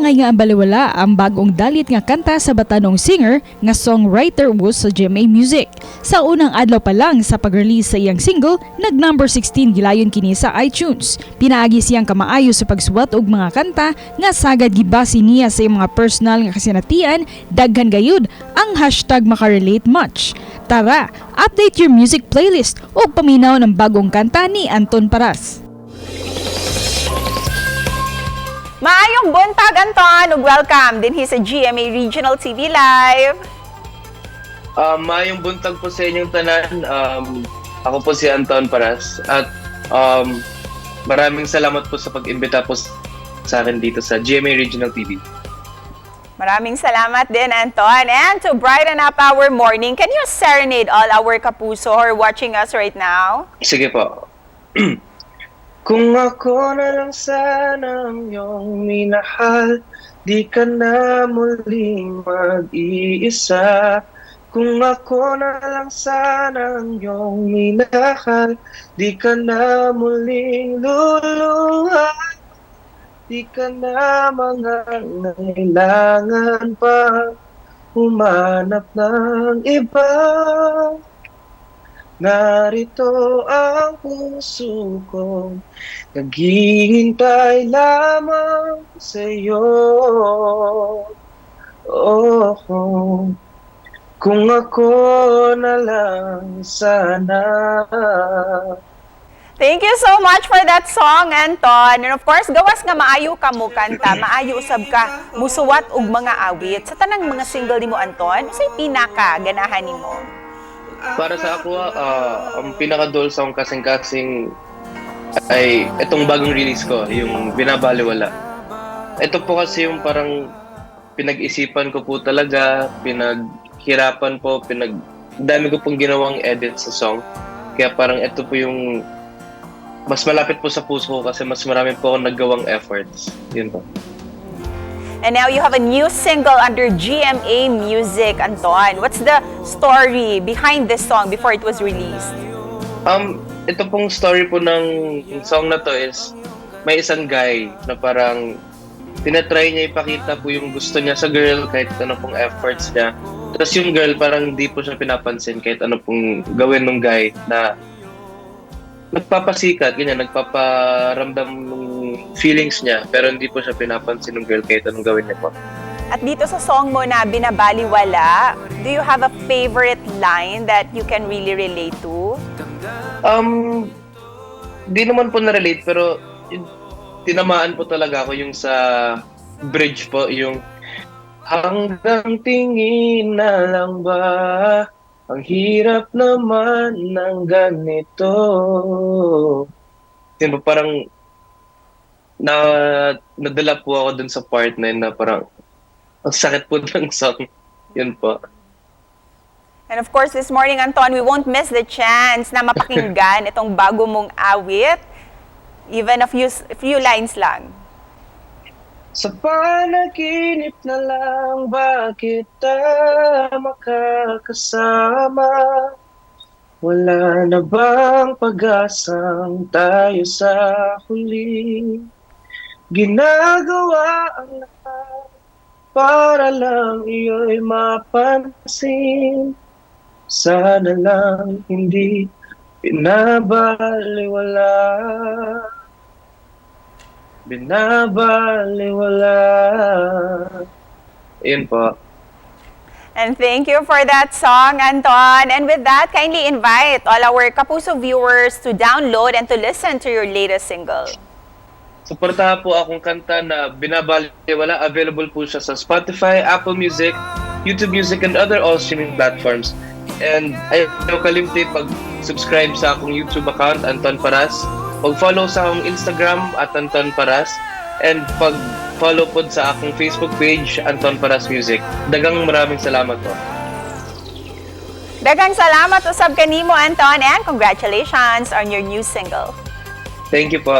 Angay nga baliwala ang bagong dalit nga kanta sa batanong singer nga songwriter was sa GMA Music. Sa unang adlaw pa lang sa pag-release sa iyang single, nag-number 16 gilayon kini sa iTunes. Pinaagi siyang kamaayo sa pagsuwat og mga kanta nga sagad gibasi niya sa iyang mga personal nga kasinatian, daghan gayud ang hashtag makarelate much. Tara, update your music playlist o paminaw ng bagong kanta ni Anton Paras. Maayong buntag, Anton, ug welcome din sa GMA Regional TV Live. Maayong buntag po sa inyong tanan. Ako po si Anton Paras at maraming salamat po sa pag-imbita po sa akin dito sa GMA Regional TV. Maraming salamat din, Anton. And to brighten up our morning, can you serenade all our kapuso who are watching us right now? Sige po. Kung ako na lang sana ang iyong minahal, di ka na muling mag-iisa. Kung ako na lang sana ang iyong minahal, di ka na muling luluha. Di ka na mangangailangan pa humanap ng iba. Narito ang puso ko, naghihintay lamang sa iyo. Oh, kung ako na lang sana. Thank you so much for that song, Anton. And of course, gawas nga maayo ka mo kanta, maayo usab ka musuwat og mga awit. Sa tanang mga single nimo, Anton, say pinaka ganahan nimo? Para sa ako, ang pinaka-dull song kasing-kasing ay itong bagong release ko, yung Binabaliwala. Ito po kasi yung parang pinag-isipan ko po talaga, pinaghirapan po, dami ko pong ginawang edit sa song. Kaya parang ito po yung mas malapit po sa puso ko kasi mas marami po akong naggawang efforts. Yun po. And now you have a new single under GMA Music, Anton. What's the story behind this song before it was released? Ito pong story po ng song na to is may isang guy na parang tinatry niya ipakita po yung gusto niya sa girl kahit ano pong efforts niya. Tapos yung girl parang hindi po siya pinapansin kahit ano pong gawin ng guy na nagpapasikat, ganyan, nagpaparamdam ng feelings niya pero hindi po siya pinapansin ng girl kahit anong gawin niya po. At dito sa song mo na Binabaliwala, do you have a favorite line that you can really relate to? Di naman po na-relate pero tinamaan po talaga ako yung sa bridge po, yung hanggang tingin na lang ba, ang hirap naman ng ganito. Yun po, parang nadala po ako dun sa part na yun na parang ang sakit po ng song. Yun po. And of course, this morning, Anton, we won't miss the chance na mapakinggan itong bago mong awit. Even a few lines lang. Sa panaginip na lang ba kita makakasama? Wala na bang pag-asang tayo sa huli? Ginagawa ang lahat para lang iyo'y mapansin. Sana lang hindi binabaliwala. Binabaliwala. Ayun po. And thank you for that song, Anton. And with that, kindly invite all our Kapuso viewers to download and to listen to your latest single. Suportahan po akong kanta na Binabaliwala. Available po siya sa Spotify, Apple Music, YouTube Music, and other all streaming platforms. And ayaw kalimutan pag-subscribe sa akong YouTube account, Anton Paras. Pag-follow sa akong Instagram at Anton Paras. And pag-follow po sa akong Facebook page, Anton Paras Music. Dagang maraming salamat po. Daghang salamat usab kanimo, Anton, and congratulations on your new single. Thank you po.